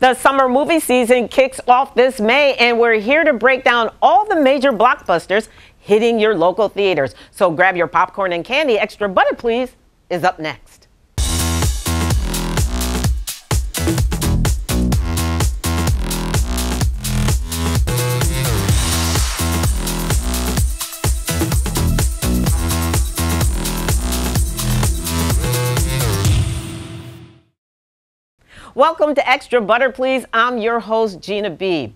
The summer movie season kicks off this May, and we're here to break down all the major blockbusters hitting your local theaters. So grab your popcorn and candy. Extra Butter, Please is up next. Welcome to Extra Butter, Please. I'm your host, Gina B.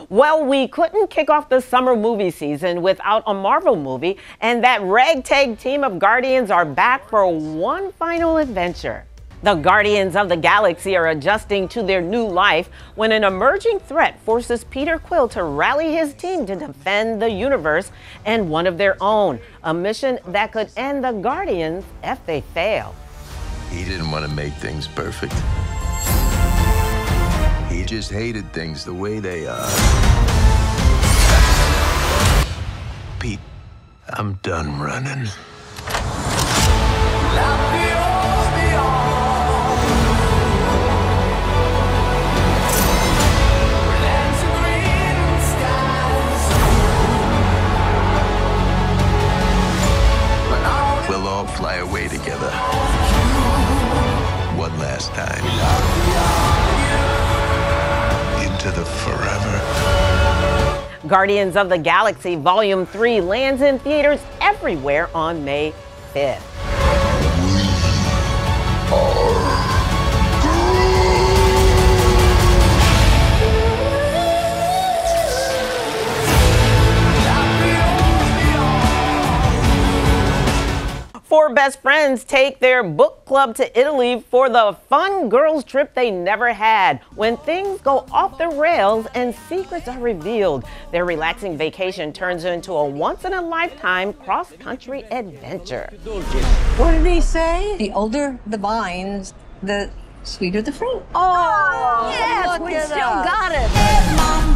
Well, we couldn't kick off the summer movie season without a Marvel movie, and that ragtag team of Guardians are back for one final adventure. The Guardians of the Galaxy are adjusting to their new life when an emerging threat forces Peter Quill to rally his team to defend the universe and one of their own, a mission that could end the Guardians if they fail. He didn't want to make things perfect. He just hated things the way they are. Pete, I'm done running. We'll all fly away together. One last time. To the forever. Guardians of the Galaxy Volume 3 lands in theaters everywhere on May 5th. Four best friends take their book club to Italy for the fun girls trip they never had. When things go off the rails and secrets are revealed, their relaxing vacation turns into a once-in-a-lifetime cross-country adventure. What did he say? The older the vines, the sweeter the fruit. Oh, yes, we still got it.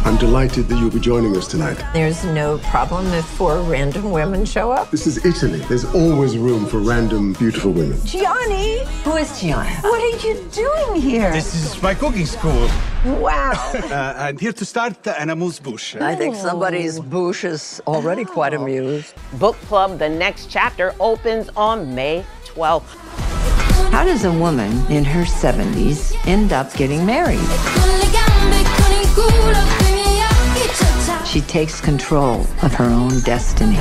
I'm delighted that you'll be joining us tonight. There's no problem if four random women show up. This is Italy. There's always room for random, beautiful women. Gianni! Who is Gianni? What are you doing here? This is my cooking school. Wow. I'm here to start an amuse-bouche. I think somebody's bouche is already quite amused. Book Club, the next chapter, opens on May 12th. How does a woman in her 70s end up getting married? She takes control of her own destiny.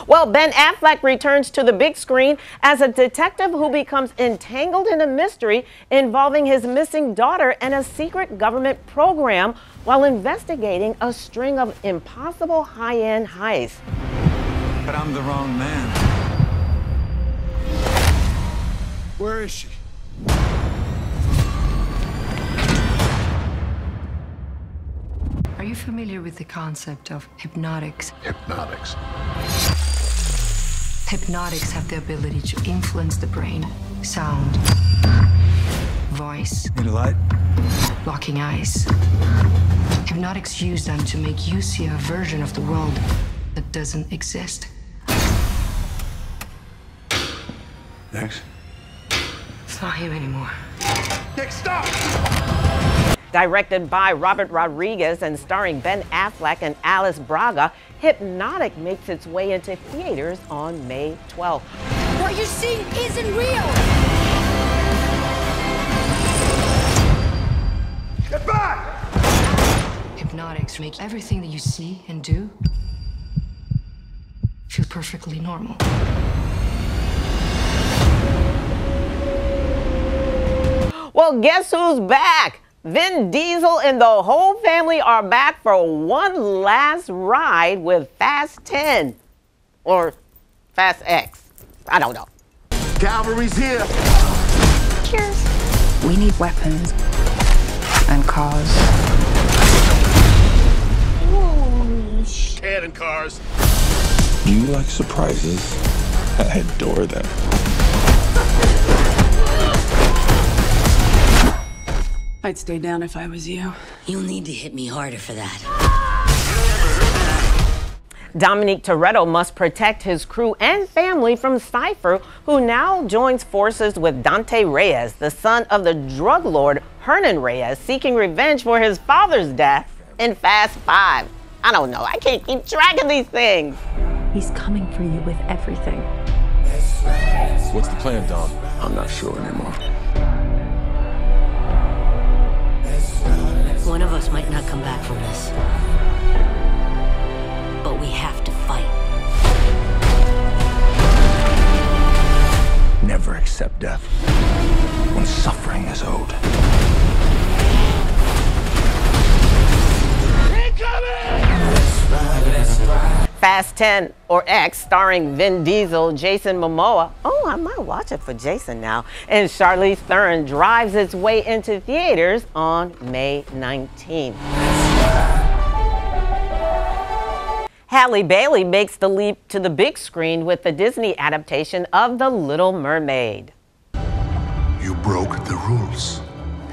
Well, Ben Affleck returns to the big screen as a detective who becomes entangled in a mystery involving his missing daughter and a secret government program while investigating a string of impossible high-end heists. But I'm the wrong man. Where is she? Are you familiar with the concept of hypnotics? Hypnotics. Hypnotics have the ability to influence the brain, sound, voice, Need a light? locking eyes. Hypnotics use them to make you see a version of the world that doesn't exist. Next. It's not him anymore. Nick, stop! Directed by Robert Rodriguez and starring Ben Affleck and Alice Braga, Hypnotic makes its way into theaters on May 12th. What you're seeing isn't real. Get back! Hypnotics make everything that you see and do feel perfectly normal. Well, guess who's back? Vin Diesel and the whole family are back for one last ride with Fast 10 or Fast X. I don't know. Cavalry's here. Cheers. We need weapons and cars. Cannon cars. Do you like surprises? I adore them. I'd stay down if I was you. You'll need to hit me harder for that. Dominic Toretto must protect his crew and family from Cypher, who now joins forces with Dante Reyes, the son of the drug lord Hernan Reyes seeking revenge for his father's death in Fast 5. I don't know. I can't keep track of these things. He's coming for you with everything. What's the plan, Dom? I'm not sure anymore. One of us might not come back from this. But we have to fight. Never accept death when suffering is owed. Fast 10 or X, starring Vin Diesel, Jason Momoa. Oh, I might watch it for Jason now. And Charlize Theron drives its way into theaters on May 19th. Halle Bailey makes the leap to the big screen with the Disney adaptation of The Little Mermaid. You broke the rules.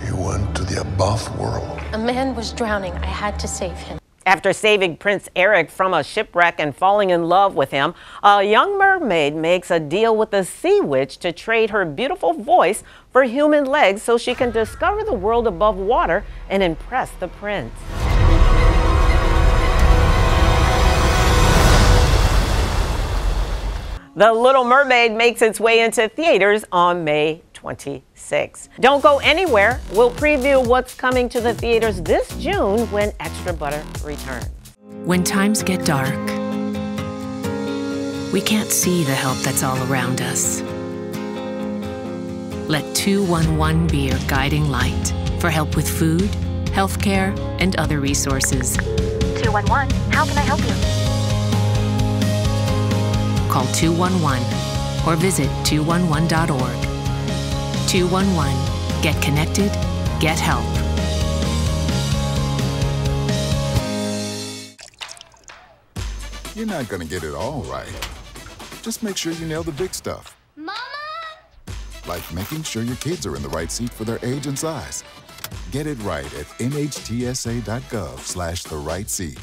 You went to the above world. A man was drowning. I had to save him. After saving Prince Eric from a shipwreck and falling in love with him, a young mermaid makes a deal with a sea witch to trade her beautiful voice for human legs so she can discover the world above water and impress the prince. The Little Mermaid makes its way into theaters on May 26th. Don't go anywhere. We'll preview what's coming to the theaters this June when Xtra Butter returns. When times get dark, we can't see the help that's all around us. Let 211 be your guiding light for help with food, healthcare, and other resources. 211, how can I help you? Call 211 or visit 211.org. 211. Get connected, get help. You're not gonna get it all right. Just make sure you nail the big stuff. Mama! Like making sure your kids are in the right seat for their age and size. Get it right at nhtsa.gov/the right seat.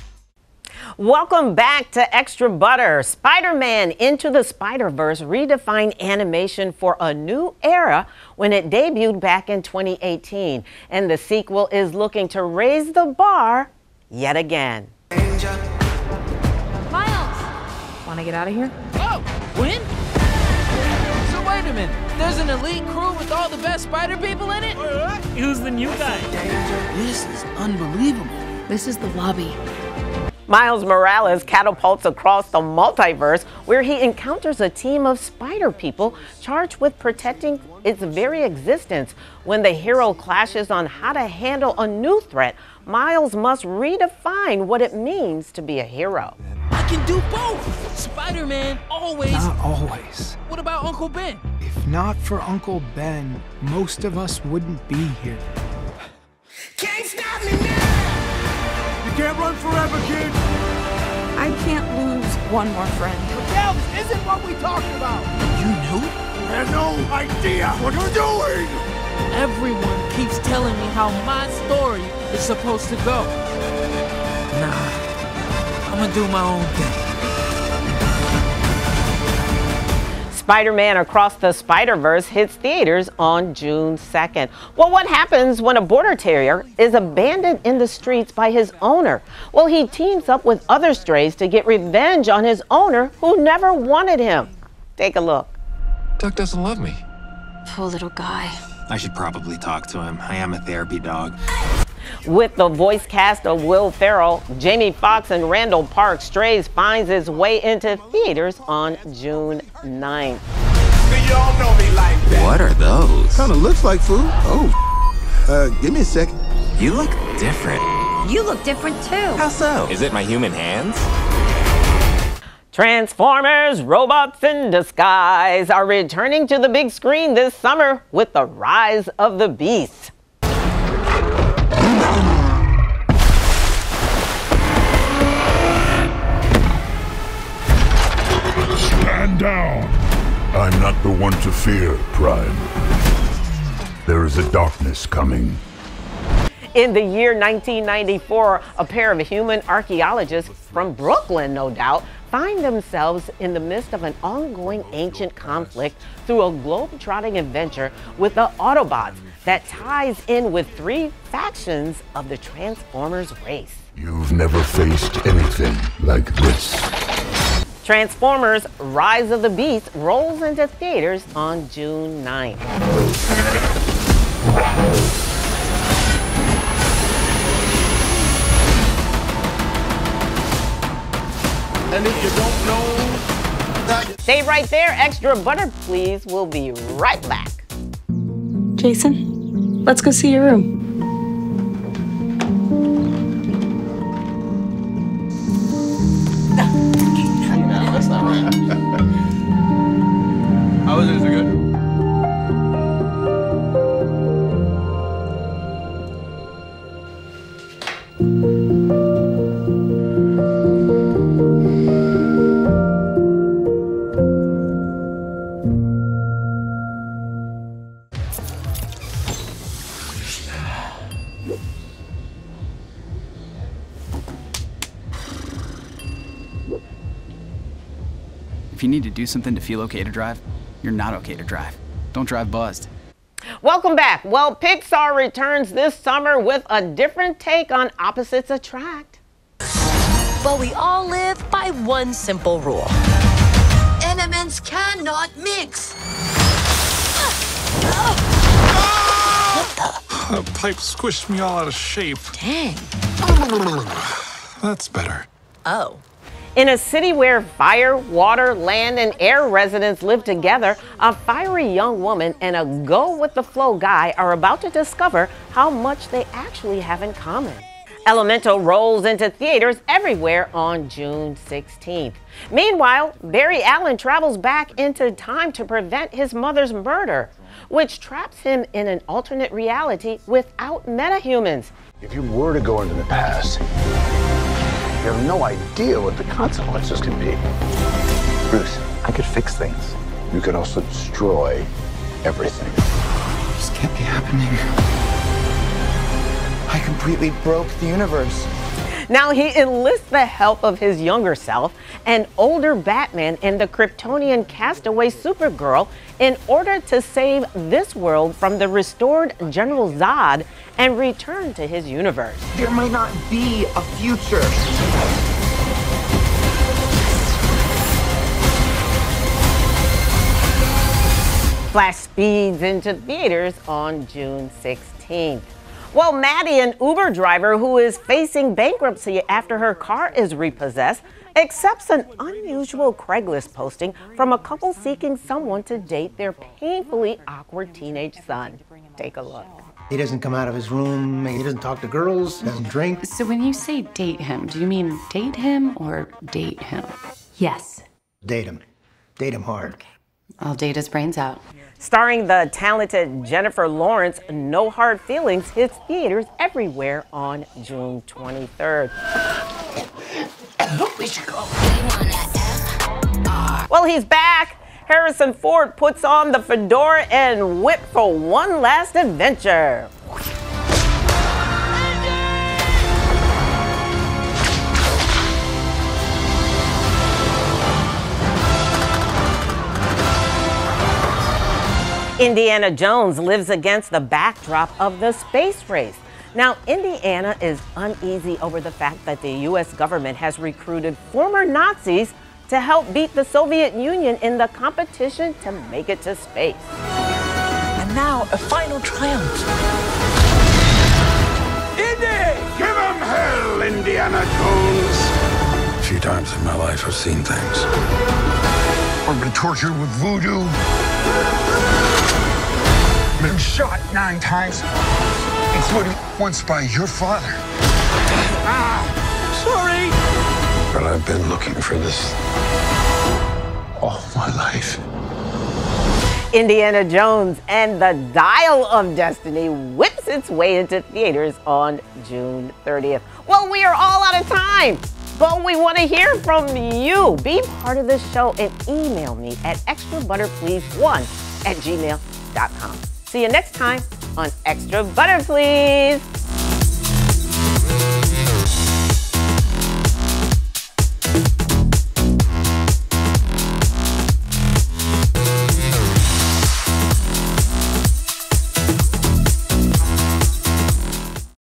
Welcome back to Xtra Butter. Spider-Man Into the Spider-Verse redefined animation for a new era when it debuted back in 2018. And the sequel is looking to raise the bar yet again. Miles! Want to get out of here? Oh, when? So wait a minute. There's an elite crew with all the best spider people in it? Who's the new guy? This is unbelievable. This is the lobby. Miles Morales catapults across the multiverse where he encounters a team of spider people charged with protecting its very existence. When the hero clashes on how to handle a new threat, Miles must redefine what it means to be a hero. I can do both! Spider-Man always... Not always. What about Uncle Ben? If not for Uncle Ben, most of us wouldn't be here. Can't stop me now! You can't run forever, kid! I can't lose one more friend. Miguel, this isn't what we talked about! You knew? I had no idea what you're doing! Everyone keeps telling me how my story is supposed to go. Nah, I'm gonna do my own thing. Spider-Man Across the Spider-Verse hits theaters on June 2nd. Well, what happens when a border terrier is abandoned in the streets by his owner? Well, he teams up with other strays to get revenge on his owner who never wanted him. Take a look. Duck doesn't love me. Poor little guy. I should probably talk to him. I am a therapy dog. With the voice cast of Will Ferrell, Jamie Foxx, and Randall Park, Strays finds its way into theaters on June 9th. Y'all know me like that. What are those? Kinda looks like food. Oh, give me a second. You look different. You look different too. How so? Is it my human hands? Transformers, Robots in Disguise are returning to the big screen this summer with the Rise of the Beast. Stand down. I'm not the one to fear, Prime. There is a darkness coming. In the year 1994, a pair of human archaeologists from Brooklyn, no doubt, find themselves in the midst of an ongoing ancient conflict through a globe-trotting adventure with the Autobots that ties in with 3 factions of the Transformers race. You've never faced anything like this. Transformers Rise of the Beast rolls into theaters on June 9th. And if you don't know that... Stay right there. Extra butter, please. We'll be right back. Jason, let's go see your room. No, that's not right. How was it? Is it good? If you need to do something to feel okay to drive, you're not okay to drive. Don't drive buzzed. Welcome back. Well, Pixar returns this summer with a different take on Opposites Attract. But we all live by one simple rule. Elements cannot mix. The pipe squished me all out of shape. Dang. That's better. Oh. In a city where fire, water, land, and air residents live together, a fiery young woman and a go-with-the-flow guy are about to discover how much they actually have in common. Elemental rolls into theaters everywhere on June 16th. Meanwhile, Barry Allen travels back into time to prevent his mother's murder, which traps him in an alternate reality without metahumans. If you were to go into the past, you have no idea what the consequences can be. Bruce, I could fix things. You could also destroy everything. This can't be happening. I completely broke the universe. Now he enlists the help of his younger self, an older Batman, and the Kryptonian castaway Supergirl in order to save this world from the restored General Zod and return to his universe. There might not be a future. Flash speeds into theaters on June 16th. Well, Maddie, an Uber driver who is facing bankruptcy after her car is repossessed, accepts an unusual Craigslist posting from a couple seeking someone to date their painfully awkward teenage son. Take a look. He doesn't come out of his room, he doesn't talk to girls, doesn't drink. So when you say date him, do you mean date him or date him? Yes. Date him. Date him hard. Okay. I'll date his brains out. Starring the talented Jennifer Lawrence, No Hard Feelings hits theaters everywhere on June 23rd. We should go. Well, he's back. Harrison Ford puts on the fedora and whip for one last adventure. Indiana Jones lives against the backdrop of the space race. Now, Indiana is uneasy over the fact that the U.S. government has recruited former Nazis to help beat the Soviet Union in the competition to make it to space. And now, a final triumph. Indy! Give him hell, Indiana Jones! A few times in my life, I've seen things. I've been tortured with voodoo. Been shot 9 times, including once by your father. Sorry! But I've been looking for this all my life. Indiana Jones and the Dial of Destiny whips its way into theaters on June 30th. Well, we are all out of time, but we want to hear from you. Be part of this show and email me at extrabutterplease1@gmail.com. See you next time on Extra Butter Please.